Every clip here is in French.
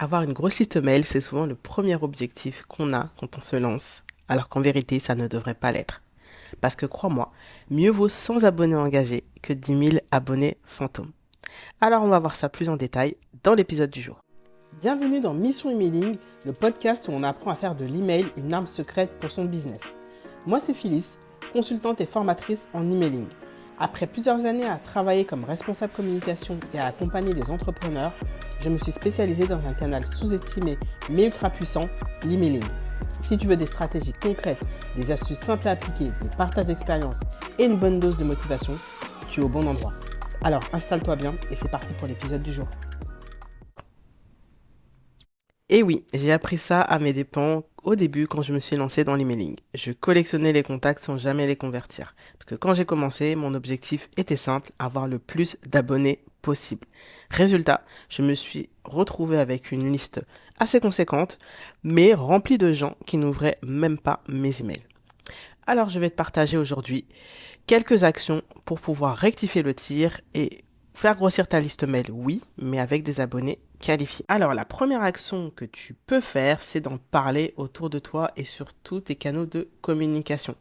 Avoir une grosse liste mail, c'est souvent le premier objectif qu'on a quand on se lance, alors qu'en vérité, ça ne devrait pas l'être. Parce que crois-moi, mieux vaut 100 abonnés engagés que 10 000 abonnés fantômes. Alors on va voir ça plus en détail dans l'épisode du jour. Bienvenue dans Mission Emailing, le podcast où on apprend à faire de l'email une arme secrète pour son business. Moi c'est Phyllis, consultante et formatrice en emailing. Après plusieurs années à travailler comme responsable communication et à accompagner des entrepreneurs, je me suis spécialisée dans un canal sous-estimé mais ultra puissant, l'emailing. Si tu veux des stratégies concrètes, des astuces simples à appliquer, des partages d'expériences et une bonne dose de motivation, tu es au bon endroit. Alors installe-toi bien et c'est parti pour l'épisode du jour. Et oui, j'ai appris ça à mes dépens au début quand je me suis lancée dans l'emailing. Je collectionnais les contacts sans jamais les convertir. Parce que quand j'ai commencé, mon objectif était simple, avoir le plus d'abonnés possible. Résultat, je me suis retrouvée avec une liste assez conséquente, mais remplie de gens qui n'ouvraient même pas mes emails. Alors je vais te partager aujourd'hui quelques actions pour pouvoir rectifier le tir et faire grossir ta liste mail, oui, mais avec des abonnés qualifiés. Alors la première action que tu peux faire, c'est d'en parler autour de toi et sur tous tes canaux de communication.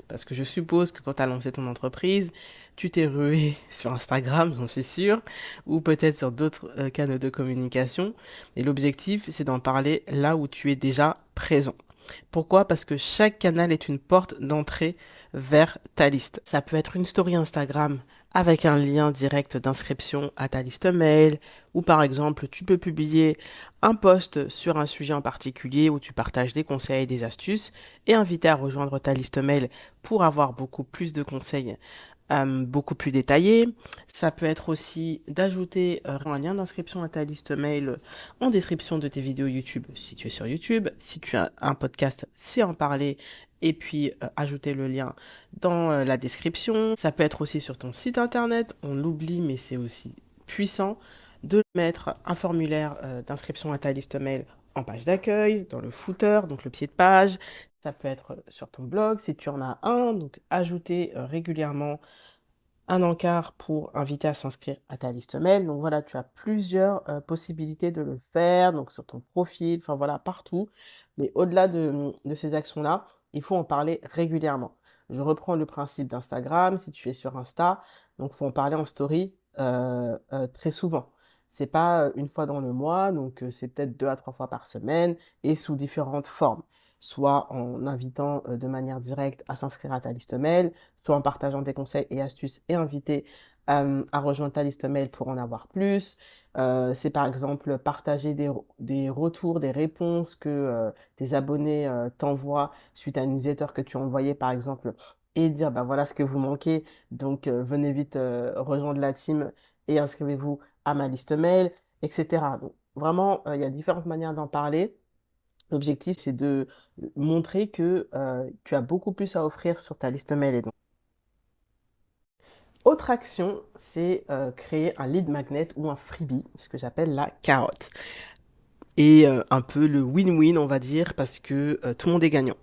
Parce que je suppose que quand tu as lancé ton entreprise, tu t'es rué sur Instagram, j'en suis sûr, ou peut-être sur d'autres canaux de communication. Et l'objectif, c'est d'en parler là où tu es déjà présent. Pourquoi? Parce que chaque canal est une porte d'entrée vers ta liste. Ça peut être une story Instagram avec un lien direct d'inscription à ta liste mail, ou par exemple, tu peux publier un post sur un sujet en particulier où tu partages des conseils et des astuces et inviter à rejoindre ta liste mail pour avoir beaucoup plus de conseils beaucoup plus détaillés. Ça peut être aussi d'ajouter un lien d'inscription à ta liste mail en description de tes vidéos YouTube si tu es sur YouTube. Si tu as un podcast, c'est en parler et puis ajouter le lien dans la description. Ça peut être aussi sur ton site internet, on l'oublie mais c'est aussi puissant de mettre un formulaire d'inscription à ta liste mail en page d'accueil, dans le footer, donc le pied de page. Ça peut être sur ton blog si tu en as un, donc ajouter régulièrement un encart pour inviter à s'inscrire à ta liste mail. Donc voilà, tu as plusieurs possibilités de le faire, donc sur ton profil, enfin voilà, partout. Mais au-delà de ces actions-là, il faut en parler régulièrement. Je reprends le principe d'Instagram, si tu es sur Insta, donc il faut en parler en story très souvent. C'est pas une fois dans le mois, donc c'est peut-être 2 à 3 fois par semaine et sous différentes formes. Soit en invitant de manière directe à s'inscrire à ta liste mail, soit en partageant des conseils et astuces et inviter à rejoindre ta liste mail pour en avoir plus. C'est par exemple partager des retours, des réponses que tes abonnés t'envoient suite à une newsletter que tu as envoyée par exemple et dire bah voilà ce que vous manquez, donc venez vite rejoindre la team et inscrivez-vous à ma liste mail, etc. Donc vraiment, il y a différentes manières d'en parler. L'objectif, c'est de montrer que tu as beaucoup plus à offrir sur ta liste mail. Et donc, autre action, c'est créer un lead magnet ou un freebie, ce que j'appelle la carotte. Et un peu le win-win, on va dire, parce que tout le monde est gagnant.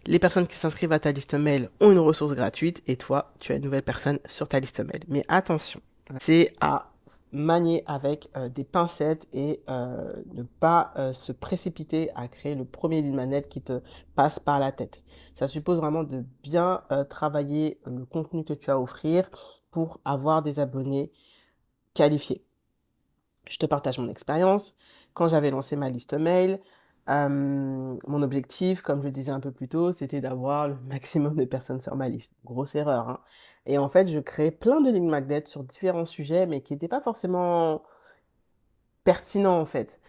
Les personnes qui s'inscrivent à ta liste mail ont une ressource gratuite et toi, tu as une nouvelle personne sur ta liste mail. Mais attention, c'est à manier avec des pincettes et ne pas se précipiter à créer le premier lead magnet qui te passe par la tête. Ça suppose vraiment de bien travailler le contenu que tu as à offrir pour avoir des abonnés qualifiés. Je te partage mon expérience. Quand j'avais lancé ma liste mail, mon objectif, comme je le disais un peu plus tôt, c'était d'avoir le maximum de personnes sur ma liste. Grosse erreur, hein. Et en fait, je créais plein de lignes magnets sur différents sujets, mais qui n'étaient pas forcément pertinents, en fait.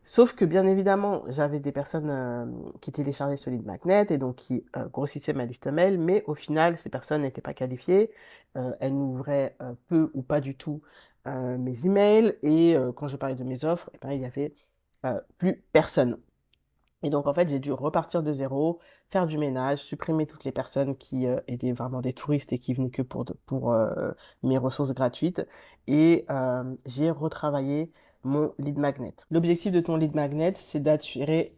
Sauf que, bien évidemment, j'avais des personnes qui téléchargeaient ce lead magnet et donc qui grossissaient ma liste mail, mais au final, ces personnes n'étaient pas qualifiées. Elles n'ouvraient peu ou pas du tout mes emails et quand je parlais de mes offres, eh ben, il y avait plus personne. Et donc, en fait, j'ai dû repartir de zéro, faire du ménage, supprimer toutes les personnes qui étaient vraiment des touristes et qui venaient que pour mes ressources gratuites. Et j'ai retravaillé mon lead magnet. L'objectif de ton lead magnet, c'est d'attirer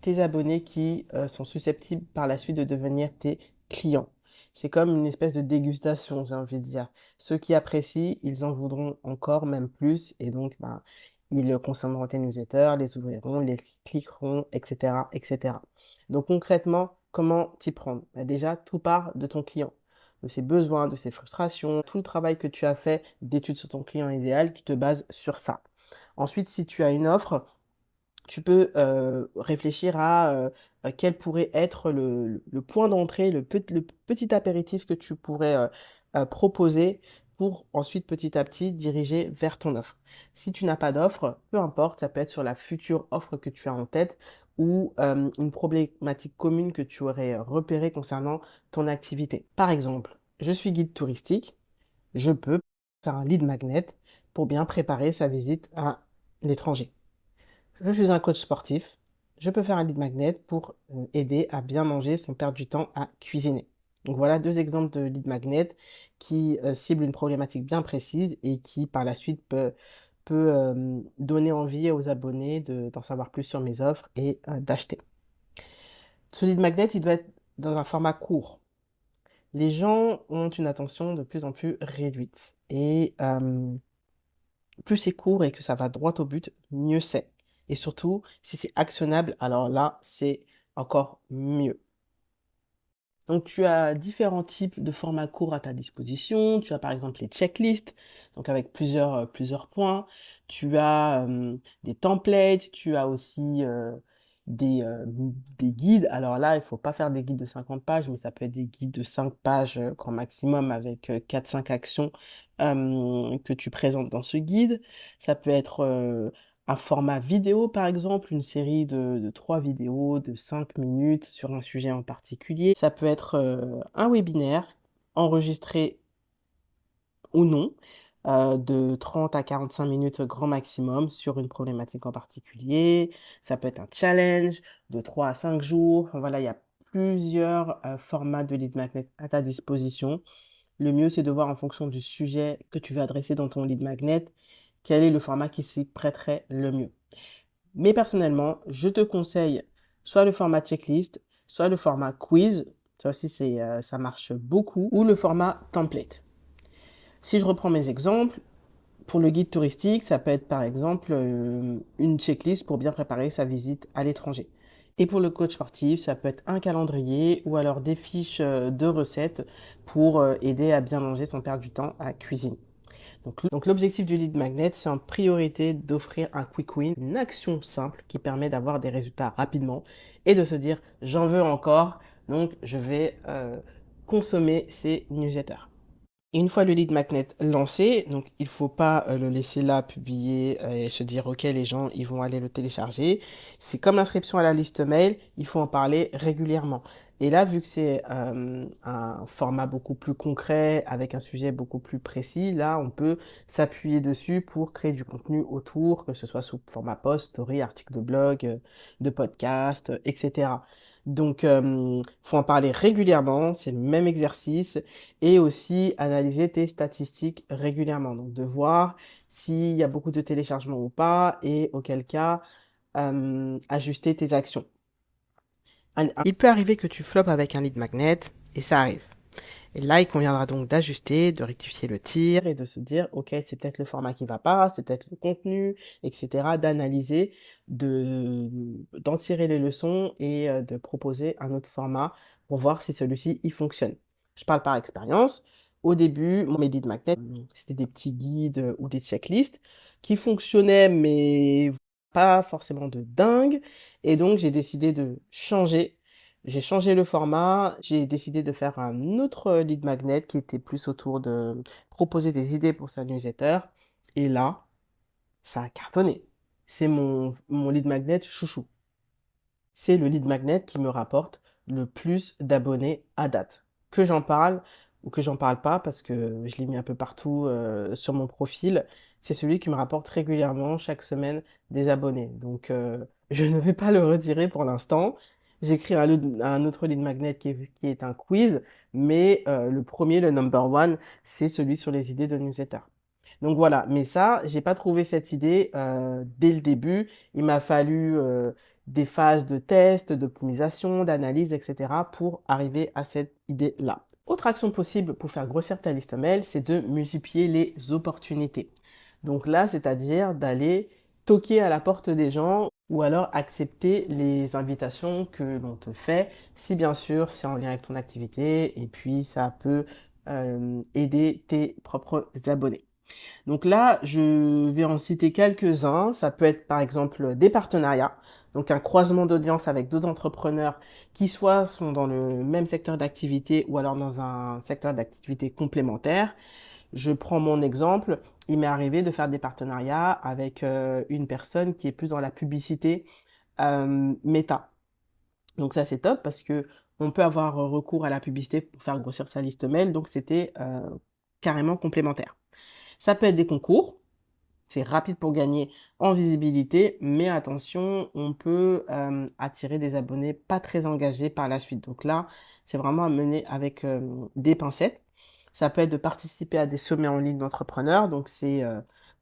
tes abonnés qui sont susceptibles par la suite de devenir tes clients. C'est comme une espèce de dégustation, j'ai envie de dire. Ceux qui apprécient, ils en voudront encore, même plus, et donc, ben, Ils consommeront tes newsletters, les ouvriront, les cliqueront, etc., etc. Donc concrètement, comment t'y prendre? Bah, déjà, tout part de ton client, de ses besoins, de ses frustrations, tout le travail que tu as fait d'études sur ton client idéal, tu te bases sur ça. Ensuite, si tu as une offre, tu peux réfléchir à quel pourrait être le point d'entrée, le petit apéritif que tu pourrais proposer pour ensuite petit à petit diriger vers ton offre. Si tu n'as pas d'offre, peu importe, ça peut être sur la future offre que tu as en tête ou une problématique commune que tu aurais repérée concernant ton activité. Par exemple, je suis guide touristique, je peux faire un lead magnet pour bien préparer sa visite à l'étranger. Je suis un coach sportif. Je peux faire un lead magnet pour aider à bien manger sans perdre du temps à cuisiner. Donc voilà deux exemples de lead magnet qui ciblent une problématique bien précise et qui par la suite peut donner envie aux abonnés d'en savoir plus sur mes offres et d'acheter. Ce lead magnet, il doit être dans un format court. Les gens ont une attention de plus en plus réduite et plus c'est court et que ça va droit au but, mieux c'est. Et surtout, si c'est actionnable, alors là, c'est encore mieux. Donc, tu as différents types de formats courts à ta disposition. Tu as par exemple les checklists, donc avec plusieurs points. Tu as des templates, tu as aussi des guides. Alors là, il faut pas faire des guides de 50 pages, mais ça peut être des guides de 5 pages grand maximum avec 4-5 actions que tu présentes dans ce guide. Ça peut être un format vidéo, par exemple, une série de 3 vidéos de 5 minutes sur un sujet en particulier. Ça peut être un webinaire enregistré ou non, de 30 à 45 minutes grand maximum sur une problématique en particulier. Ça peut être un challenge de 3 à 5 jours. Enfin, voilà, il y a plusieurs formats de lead magnet à ta disposition. Le mieux, c'est de voir en fonction du sujet que tu veux adresser dans ton lead magnet, quel est le format qui s'y prêterait le mieux. Mais personnellement, je te conseille soit le format checklist, soit le format quiz, ça aussi ça marche beaucoup, ou le format template. Si je reprends mes exemples, pour le guide touristique, ça peut être par exemple une checklist pour bien préparer sa visite à l'étranger. Et pour le coach sportif, ça peut être un calendrier ou alors des fiches de recettes pour aider à bien manger sans perdre du temps à cuisiner. Donc l'objectif du lead magnet, c'est en priorité d'offrir un quick win, une action simple qui permet d'avoir des résultats rapidement et de se dire j'en veux encore, donc je vais consommer ces newsletters. Et une fois le lead magnet lancé, donc il faut pas le laisser là publier et se dire ok les gens ils vont aller le télécharger. C'est comme l'inscription à la liste mail, il faut en parler régulièrement. Et là vu que c'est un format beaucoup plus concret avec un sujet beaucoup plus précis, là on peut s'appuyer dessus pour créer du contenu autour, que ce soit sous format post, story, article de blog, de podcast, etc. Donc, faut en parler régulièrement, c'est le même exercice, et aussi analyser tes statistiques régulièrement. Donc, de voir s'il y a beaucoup de téléchargements ou pas, et auquel cas, ajuster tes actions. Il peut arriver que tu floppes avec un lead magnet, et ça arrive. Et là, il conviendra donc d'ajuster, de rectifier le tir et de se dire, ok, c'est peut-être le format qui va pas, c'est peut-être le contenu, etc. D'analyser, d'en tirer les leçons et de proposer un autre format pour voir si celui-ci, il fonctionne. Je parle par expérience. Au début, mes lead magnets, c'était des petits guides ou des checklists qui fonctionnaient, mais pas forcément de dingue. Et donc, j'ai décidé de changer. J'ai changé le format, j'ai décidé de faire un autre lead magnet qui était plus autour de proposer des idées pour sa newsletter. Et là, ça a cartonné. C'est mon lead magnet chouchou. C'est le lead magnet qui me rapporte le plus d'abonnés à date. Que j'en parle ou que j'en parle pas parce que je l'ai mis un peu partout sur mon profil, c'est celui qui me rapporte régulièrement chaque semaine des abonnés. Donc je ne vais pas le retirer pour l'instant. J'ai créé un autre lead magnet qui est un quiz, mais le premier, le number one, c'est celui sur les idées de newsletter. Donc voilà, mais ça, j'ai pas trouvé cette idée dès le début. Il m'a fallu des phases de test, d'optimisation, d'analyse, etc. pour arriver à cette idée-là. Autre action possible pour faire grossir ta liste mail, c'est de multiplier les opportunités. Donc là, c'est-à-dire d'aller toquer à la porte des gens ou alors accepter les invitations que l'on te fait, si bien sûr c'est en lien avec ton activité et puis ça peut aider tes propres abonnés. Donc là, je vais en citer quelques-uns. Ça peut être par exemple des partenariats, donc un croisement d'audience avec d'autres entrepreneurs qui soit sont dans le même secteur d'activité ou alors dans un secteur d'activité complémentaire. Je prends mon exemple, il m'est arrivé de faire des partenariats avec une personne qui est plus dans la publicité méta. Donc ça c'est top parce que on peut avoir recours à la publicité pour faire grossir sa liste mail, donc c'était carrément complémentaire. Ça peut être des concours, c'est rapide pour gagner en visibilité, mais attention, on peut attirer des abonnés pas très engagés par la suite. Donc là, c'est vraiment à mener avec des pincettes. Ça peut être de participer à des sommets en ligne d'entrepreneurs, donc c'est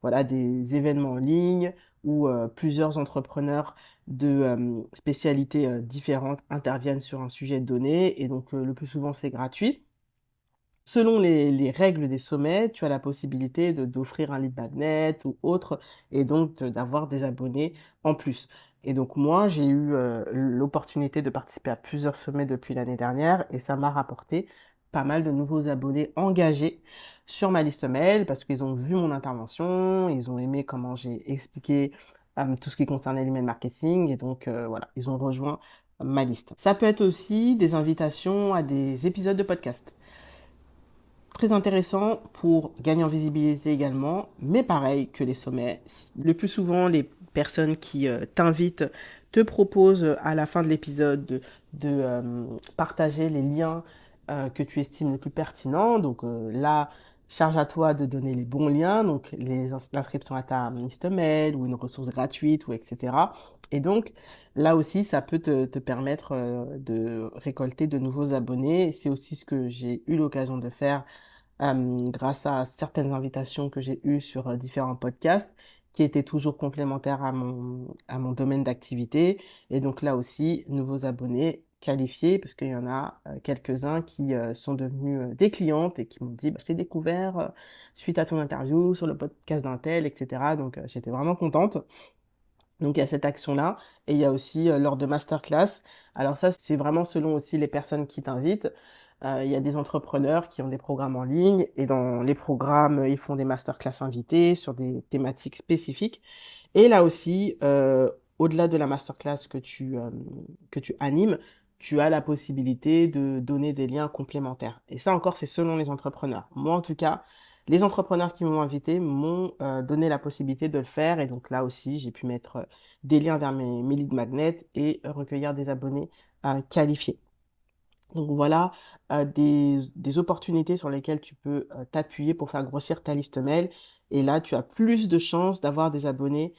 voilà des événements en ligne où plusieurs entrepreneurs de spécialités différentes interviennent sur un sujet donné, et donc le plus souvent c'est gratuit. Selon les règles des sommets, tu as la possibilité d'offrir un lead magnet ou autre, et donc d'avoir des abonnés en plus. Et donc moi, j'ai eu l'opportunité de participer à plusieurs sommets depuis l'année dernière, et ça m'a rapporté pas mal de nouveaux abonnés engagés sur ma liste mail, parce qu'ils ont vu mon intervention, ils ont aimé comment j'ai expliqué tout ce qui concernait l'email marketing, et donc voilà, ils ont rejoint ma liste. Ça peut être aussi des invitations à des épisodes de podcast. Très intéressant pour gagner en visibilité également, mais pareil que les sommets. Le plus souvent, les personnes qui t'invitent te proposent à la fin de l'épisode de partager les liens que tu estimes les plus pertinents. Donc là, charge à toi de donner les bons liens, donc l'inscription à ta liste mail ou une ressource gratuite ou etc. Et donc là aussi, ça peut te permettre de récolter de nouveaux abonnés. C'est aussi ce que j'ai eu l'occasion de faire grâce à certaines invitations que j'ai eues sur différents podcasts qui étaient toujours complémentaires à mon domaine d'activité. Et donc là aussi, nouveaux abonnés qualifiés, parce qu'il y en a quelques-uns qui sont devenus des clientes et qui m'ont dit, bah, je t'ai découvert suite à ton interview sur le podcast d'un tel, etc. Donc j'étais vraiment contente. Donc il y a cette action-là, et il y a aussi lors de masterclass. Alors ça, c'est vraiment selon aussi les personnes qui t'invitent. Il y a des entrepreneurs qui ont des programmes en ligne, et dans les programmes, ils font des masterclass invités sur des thématiques spécifiques. Et là aussi, au-delà de la masterclass que tu animes, tu as la possibilité de donner des liens complémentaires. Et ça encore, c'est selon les entrepreneurs. Moi, en tout cas, les entrepreneurs qui m'ont invité m'ont donné la possibilité de le faire. Et donc là aussi, j'ai pu mettre des liens vers mes lead magnets et recueillir des abonnés qualifiés. Donc voilà des opportunités sur lesquelles tu peux t'appuyer pour faire grossir ta liste mail. Et là, tu as plus de chances d'avoir des abonnés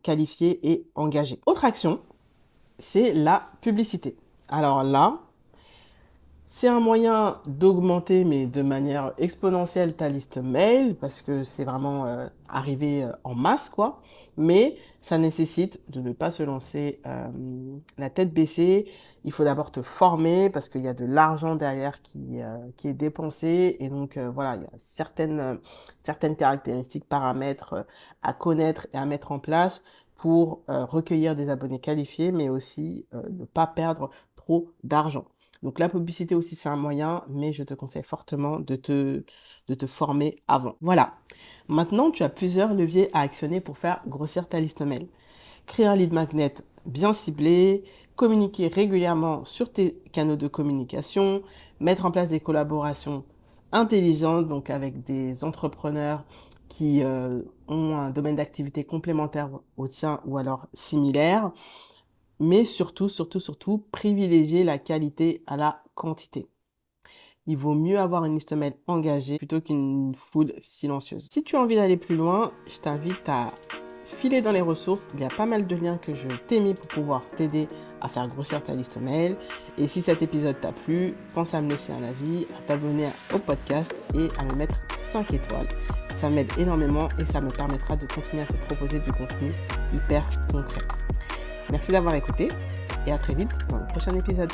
qualifiés et engagés. Autre action, c'est la publicité. Alors là, c'est un moyen d'augmenter, mais de manière exponentielle, ta liste mail, parce que c'est vraiment arrivé en masse, quoi. Mais ça nécessite de ne pas se lancer la tête baissée. Il faut d'abord te former, parce qu'il y a de l'argent derrière qui est dépensé. Et donc, voilà, il y a certaines caractéristiques, paramètres à connaître et à mettre en place pour recueillir des abonnés qualifiés, mais aussi ne pas perdre trop d'argent. Donc la publicité aussi, c'est un moyen, mais je te conseille fortement de te former avant. Voilà. Maintenant, tu as plusieurs leviers à actionner pour faire grossir ta liste mail. Créer un lead magnet bien ciblé, communiquer régulièrement sur tes canaux de communication, mettre en place des collaborations intelligentes, donc avec des entrepreneurs qui ont un domaine d'activité complémentaire au tien ou alors similaire. Mais surtout, privilégier la qualité à la quantité. Il vaut mieux avoir une liste mail engagée plutôt qu'une foule silencieuse. Si tu as envie d'aller plus loin, je t'invite à filer dans les ressources. Il y a pas mal de liens que je t'ai mis pour pouvoir t'aider à faire grossir ta liste mail. Et si cet épisode t'a plu, pense à me laisser un avis, à t'abonner au podcast et à me mettre 5 étoiles. Ça m'aide énormément et ça me permettra de continuer à te proposer du contenu hyper concret. Merci d'avoir écouté et à très vite dans le prochain épisode.